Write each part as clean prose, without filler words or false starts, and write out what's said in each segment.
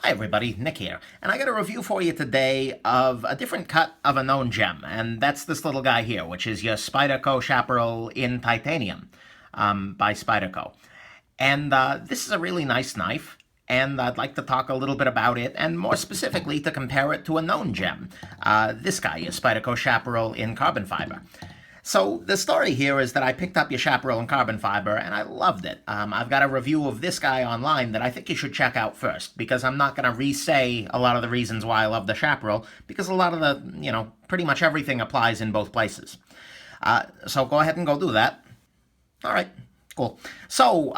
Hi everybody, Nick here, and I got a review for you today of a different cut of a known gem, and that's this little guy here, which is your Spyderco Chaparral in Titanium by Spyderco. And this is a really nice knife, and I'd like to talk a little bit about it, and more specifically to compare it to a known gem. This guy, your Spyderco Chaparral in carbon fiber. So the story here is that I picked up your Chaparral in carbon fiber, and I loved it. I've got a review of this guy online that I think you should check out first, because I'm not going to re-say a lot of the reasons why I love the Chaparral, because a lot of the, pretty much everything applies in both places. So go ahead and go do that. All right, cool. So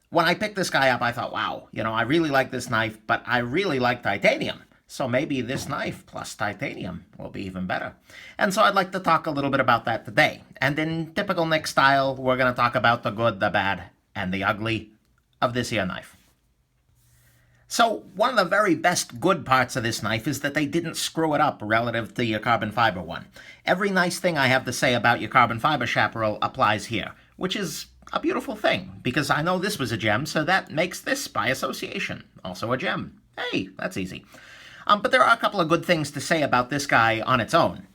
when I picked this guy up, I thought, wow, I really like this knife, but I really like titanium. So maybe this knife plus titanium will be even better. And so I'd like to talk a little bit about that today. And in typical Nick style, we're going to talk about the good, the bad, and the ugly of this here knife. So one of the very best good parts of this knife is that they didn't screw it up relative to your carbon fiber one. Every nice thing I have to say about your carbon fiber Chaparral applies here, which is a beautiful thing, because I know this was a gem, so that makes this, by association, also a gem. Hey, that's easy. But there are a couple of good things to say about this guy on its own.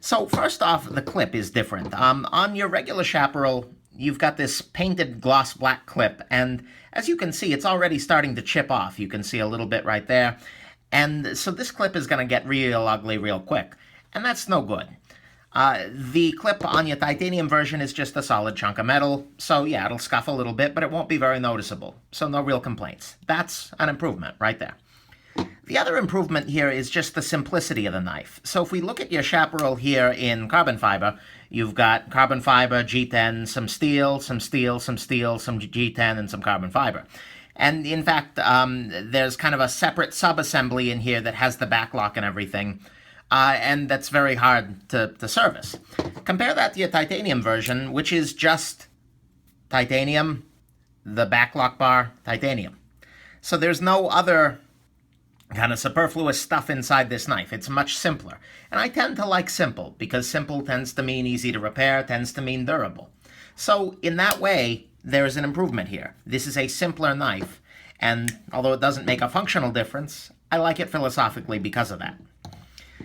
So first off, the clip is different. On your regular Chaparral, you've got this painted gloss black clip, and as you can see, it's already starting to chip off. You can see a little bit right there. And so this clip is going to get real ugly real quick, and that's no good. The clip on your titanium version is just a solid chunk of metal, so yeah, it'll scuff a little bit, but it won't be very noticeable, so no real complaints. That's an improvement right there. The other improvement here is just the simplicity of the knife. So if we look at your Chaparral here in carbon fiber, you've got carbon fiber, G10, some steel, some steel, some steel, some G10, and some carbon fiber. And in fact, there's kind of a separate sub-assembly in here that has the backlock and everything, and that's very hard to service. Compare that to your titanium version, which is just titanium, the backlock bar, titanium. So there's no other kind of superfluous stuff inside this knife. It's much simpler. And I tend to like simple, because simple tends to mean easy to repair, tends to mean durable. So in that way, there's an improvement here. This is a simpler knife, and although it doesn't make a functional difference, I like it philosophically because of that.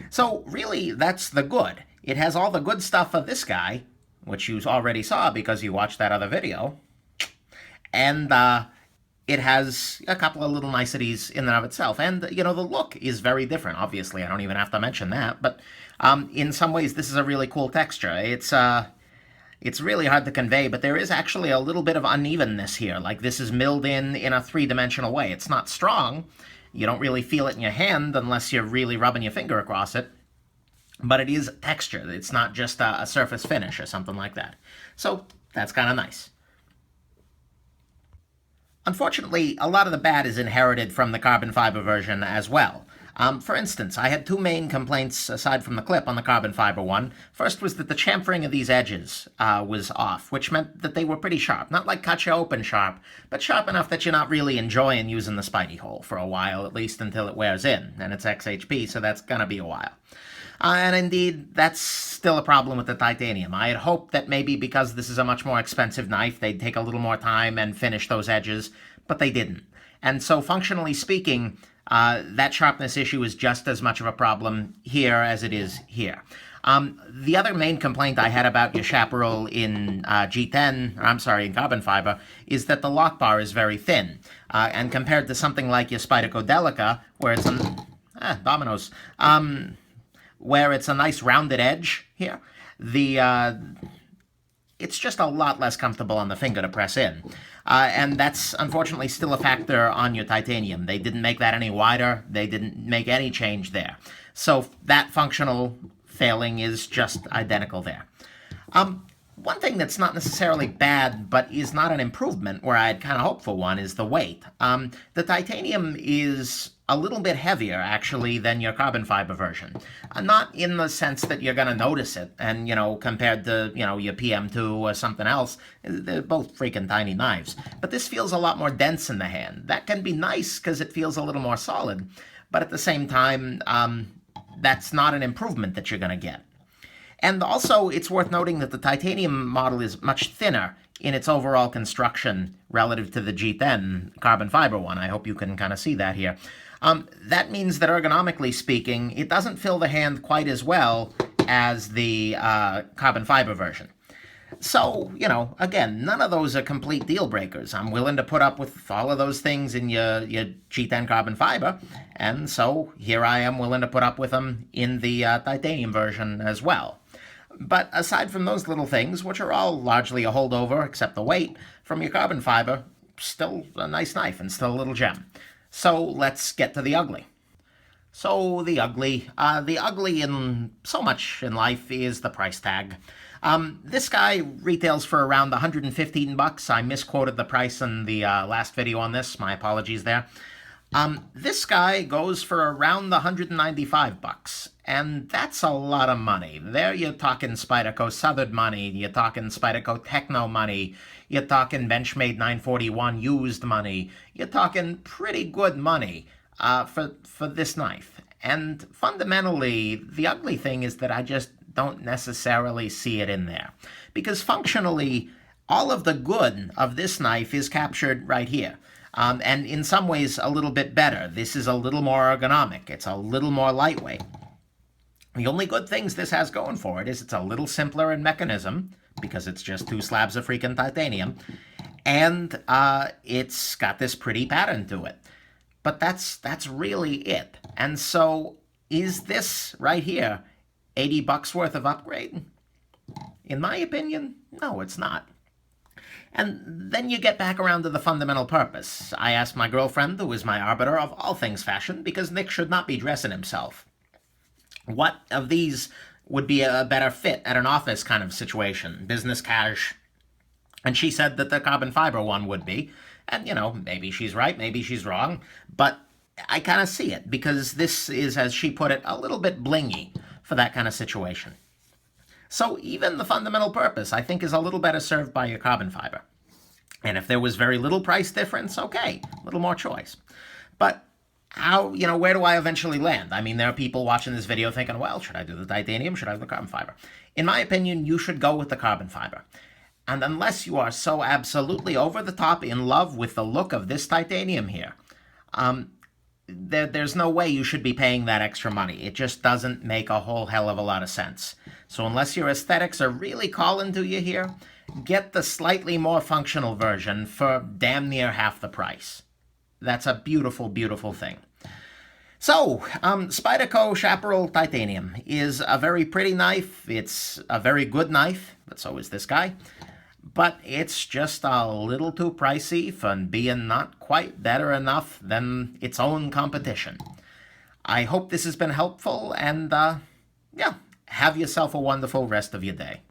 So really, that's the good. It has all the good stuff of this guy, which you already saw because you watched that other video, and it has a couple of little niceties in and of itself. And, the look is very different, obviously. I don't even have to mention that. But in some ways, this is a really cool texture. It's really hard to convey, but there is actually a little bit of unevenness here. Like this is milled in a three-dimensional way. It's not strong. You don't really feel it in your hand unless you're really rubbing your finger across it. But it is texture. It's not just a surface finish or something like that. So that's kind of nice. Unfortunately, a lot of the bad is inherited from the carbon fiber version as well. For instance, I had two main complaints aside from the clip on the carbon fiber one. First was that the chamfering of these edges was off, which meant that they were pretty sharp. Not like cut you open sharp, but sharp enough that you're not really enjoying using the Spidey hole for a while, at least until it wears in. And it's XHP, so that's gonna be a while. And indeed, that's still a problem with the titanium. I had hoped that maybe because this is a much more expensive knife, they'd take a little more time and finish those edges, but they didn't. And so functionally speaking, that sharpness issue is just as much of a problem here as it is here. The other main complaint I had about your Chaparral in in carbon fiber, is that the lock bar is very thin. And compared to something like your Spyderco Delica, where it's dominoes, where it's a nice rounded edge here, it's just a lot less comfortable on the finger to press in. And that's unfortunately still a factor on your titanium. They didn't make that any wider. They didn't make any change there. So that functional failing is just identical there. One thing that's not necessarily bad, but is not an improvement, where I'd kind of hoped for one, is the weight. The titanium is a little bit heavier, actually, than your carbon fiber version. Not in the sense that you're going to notice it, and, compared to, your PM2 or something else, they're both freaking tiny knives. But this feels a lot more dense in the hand. That can be nice, because it feels a little more solid. But at the same time, that's not an improvement that you're going to get. And also, it's worth noting that the titanium model is much thinner in its overall construction relative to the G10 carbon fiber one. I hope you can kind of see that here. That means that ergonomically speaking, it doesn't fill the hand quite as well as the carbon fiber version. So, again, none of those are complete deal breakers. I'm willing to put up with all of those things in your G10 carbon fiber, and so here I am willing to put up with them in the titanium version as well. But aside from those little things, which are all largely a holdover except the weight from your carbon fiber, still a nice knife and still a little gem. So let's get to the ugly. So the ugly in so much in life is the price tag. This guy retails for around $115. I misquoted the price in the last video on this. My apologies there. This guy goes for around $195, and that's a lot of money. There you're talking Spyderco Southern money, you're talking Spyderco Techno money, you're talking Benchmade 941 used money, you're talking pretty good money for this knife. And fundamentally, the ugly thing is that I just don't necessarily see it in there. Because functionally, all of the good of this knife is captured right here. And in some ways, a little bit better. This is a little more ergonomic. It's a little more lightweight. The only good things this has going for it is it's a little simpler in mechanism, because it's just 2 slabs of freaking titanium, and it's got this pretty pattern to it. But that's really it. And so, is this right here $80 worth of upgrade? In my opinion, no, it's not. And then you get back around to the fundamental purpose. I asked my girlfriend, who is my arbiter of all things fashion, because Nick should not be dressing himself, what of these would be a better fit at an office kind of situation, business cash? And she said that the carbon fiber one would be. And, maybe she's right, maybe she's wrong, but I kind of see it, because this is, as she put it, a little bit blingy for that kind of situation. So even the fundamental purpose, I think, is a little better served by your carbon fiber. And if there was very little price difference, okay, a little more choice. But where do I eventually land? I mean, there are people watching this video thinking, well, should I do the titanium? Should I do the carbon fiber? In my opinion, you should go with the carbon fiber. And unless you are so absolutely over the top in love with the look of this titanium here, there's no way you should be paying that extra money. It just doesn't make a whole hell of a lot of sense. So unless your aesthetics are really calling to you here, get the slightly more functional version for damn near half the price. That's a beautiful, beautiful thing. So, Spyderco Chaparral Titanium is a very pretty knife. It's a very good knife, but so is this guy. But it's just a little too pricey for being not quite better enough than its own competition. I hope this has been helpful, and have yourself a wonderful rest of your day.